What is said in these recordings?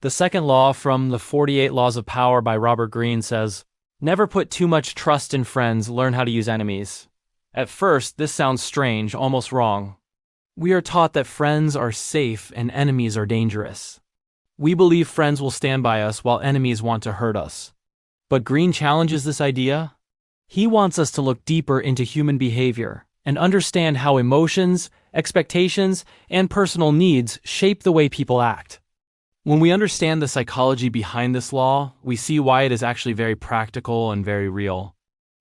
The second law from the 48 Laws of Power by Robert Greene says, "Never put too much trust in friends, learn how to use enemies." At first, this sounds strange, almost wrong. We are taught that friends are safe and enemies are dangerous. We believe friends will stand by us while enemies want to hurt us. But Greene challenges this idea. He wants us to look deeper into human behavior and understand how emotions, expectations, and personal needs shape the way people act. When we understand the psychology behind this law, we see why it is actually very practical and very real.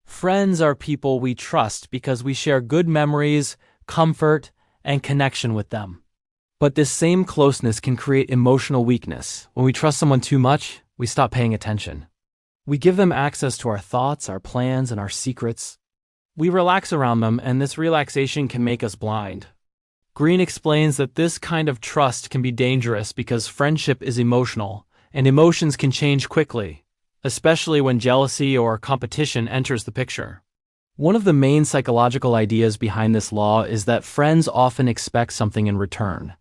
Friends are people we trust because we share good memories, comfort, and connection with them. But this same closeness can create emotional weakness. When we trust someone too much, we stop paying attention. We give them access to our thoughts, our plans, and our secrets. We relax around them, and this relaxation can make us blind. Greene explains that this kind of trust can be dangerous because friendship is emotional, and emotions can change quickly, especially when jealousy or competition enters the picture. One of the main psychological ideas behind this law is that friends often expect something in return.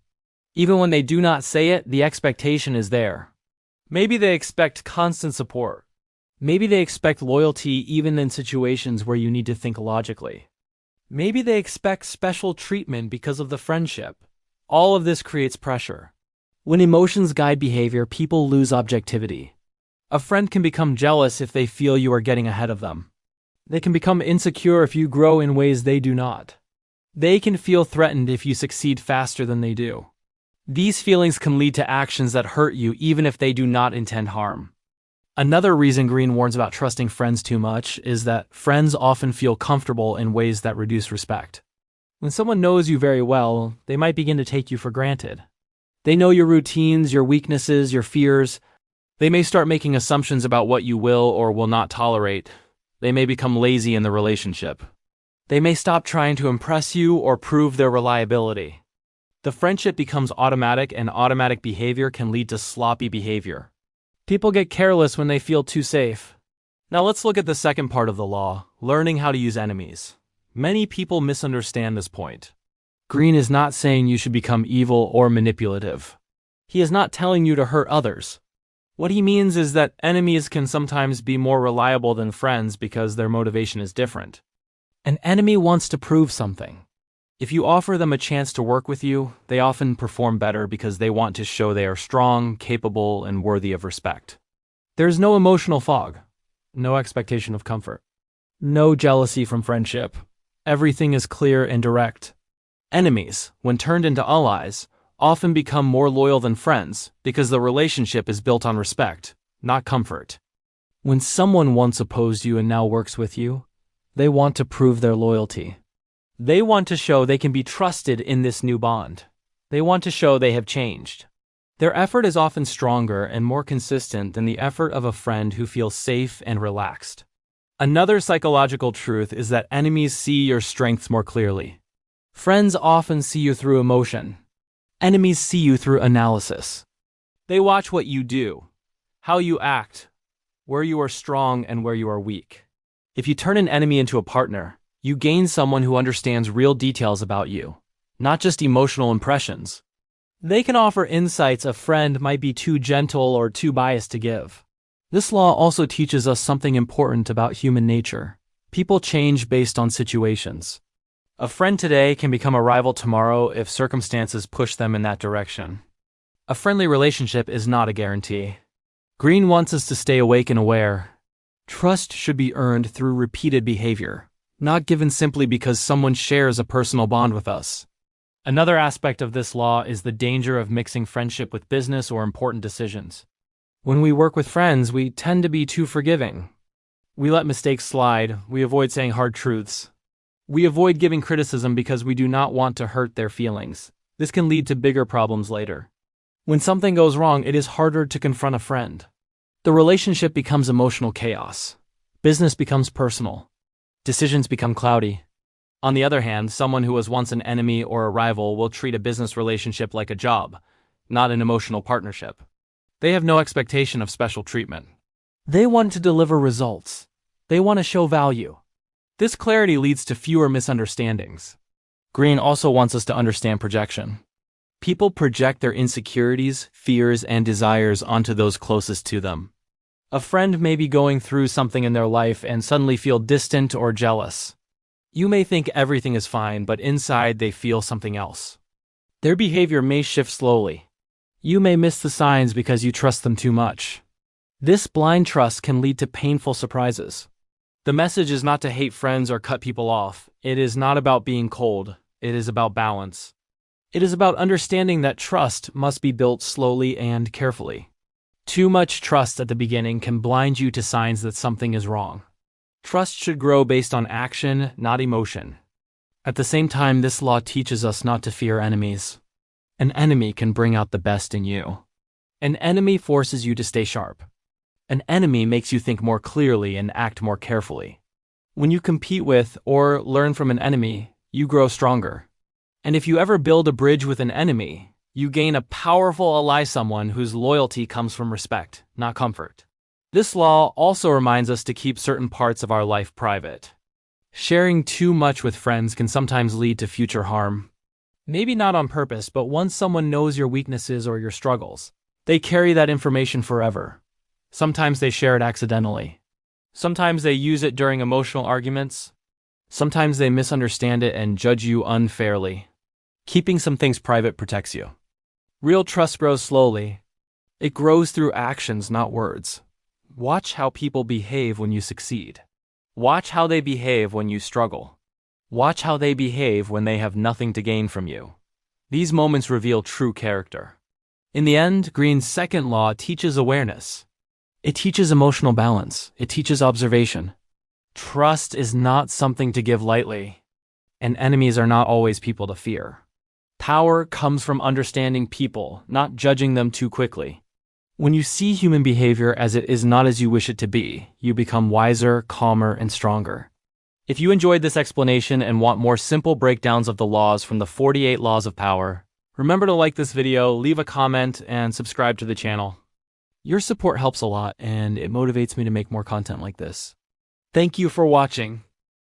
Even when they do not say it, the expectation is there. Maybe they expect constant support. Maybe they expect loyalty even in situations where you need to think logically. Maybe they expect special treatment because of the friendship. All of this creates pressure. When emotions guide behavior, people lose objectivity. A friend can become jealous if they feel you are getting ahead of them. They can become insecure if you grow in ways they do not. They can feel threatened if you succeed faster than they do. These feelings can lead to actions that hurt you even if they do not intend harm. Another reason Greene warns about trusting friends too much is that friends often feel comfortable in ways that reduce respect. When someone knows you very well, they might begin to take you for granted. They know your routines, your weaknesses, your fears. They may start making assumptions about what you will or will not tolerate. They may become lazy in the relationship. They may stop trying to impress you or prove their reliability. The friendship becomes automatic, and automatic behavior can lead to sloppy behavior. People get careless when they feel too safe. Now let's look at the second part of the law, learning how to use enemies. Many people misunderstand this point. Greene is not saying you should become evil or manipulative. He is not telling you to hurt others. What he means is that enemies can sometimes be more reliable than friends because their motivation is different. An enemy wants to prove something. If you offer them a chance to work with you, they often perform better because they want to show they are strong, capable, and worthy of respect. There is no emotional fog, no expectation of comfort, no jealousy from friendship. Everything is clear and direct. Enemies, when turned into allies, often become more loyal than friends because the relationship is built on respect, not comfort. When someone once opposed you and now works with you, they want to prove their loyalty. They want to show they can be trusted in this new bond. They want to show they have changed. Their effort is often stronger and more consistent than the effort of a friend who feels safe and relaxed. Another psychological truth is that enemies see your strengths more clearly. Friends often see you through emotion. Enemies see you through analysis. They watch what you do, how you act, where you are strong and where you are weak. If you turn an enemy into a partner, you gain someone who understands real details about you, not just emotional impressions. They can offer insights a friend might be too gentle or too biased to give. This law also teaches us something important about human nature. People change based on situations. A friend today can become a rival tomorrow if circumstances push them in that direction. A friendly relationship is not a guarantee. Greene wants us to stay awake and aware. Trust should be earned through repeated behavior, not given simply because someone shares a personal bond with us. Another aspect of this law is the danger of mixing friendship with business or important decisions. When we work with friends, we tend to be too forgiving. We let mistakes slide. We avoid saying hard truths. We avoid giving criticism because we do not want to hurt their feelings. This can lead to bigger problems later. When something goes wrong, it is harder to confront a friend. The relationship becomes emotional chaos. Business becomes personal. Decisions become cloudy. On the other hand, someone who was once an enemy or a rival will treat a business relationship like a job, not an emotional partnership. They have no expectation of special treatment. They want to deliver results. They want to show value. This clarity leads to fewer misunderstandings. Greene also wants us to understand projection. People project their insecurities, fears, and desires onto those closest to them. A friend may be going through something in their life and suddenly feel distant or jealous. You may think everything is fine, but inside they feel something else. Their behavior may shift slowly. You may miss the signs because you trust them too much. This blind trust can lead to painful surprises. The message is not to hate friends or cut people off. It is not about being cold. It is about balance. It is about understanding that trust must be built slowly and carefully. Too much trust at the beginning can blind you to signs that something is wrong. Trust should grow based on action, not emotion. At the same time, this law teaches us not to fear enemies. An enemy can bring out the best in you. An enemy forces you to stay sharp. An enemy makes you think more clearly and act more carefully. When you compete with or learn from an enemy, you grow stronger. And if you ever build a bridge with an enemy, you gain a powerful ally, someone whose loyalty comes from respect, not comfort. This law also reminds us to keep certain parts of our life private. Sharing too much with friends can sometimes lead to future harm. Maybe not on purpose, but once someone knows your weaknesses or your struggles, they carry that information forever. Sometimes they share it accidentally. Sometimes they use it during emotional arguments. Sometimes they misunderstand it and judge you unfairly. Keeping some things private protects you. Real trust grows slowly. It grows through actions, not words. Watch how people behave when you succeed. Watch how they behave when you struggle. Watch how they behave when they have nothing to gain from you. These moments reveal true character. In the end, Greene's second law teaches awareness. It teaches emotional balance. It teaches observation. Trust is not something to give lightly, and enemies are not always people to fear. Power comes from understanding people, not judging them too quickly. When you see human behavior as it is not as you wish it to be, you become wiser, calmer, and stronger. If you enjoyed this explanation and want more simple breakdowns of the laws from the 48 Laws of Power, remember to like this video, leave a comment, and subscribe to the channel. Your support helps a lot, and it motivates me to make more content like this. Thank you for watching.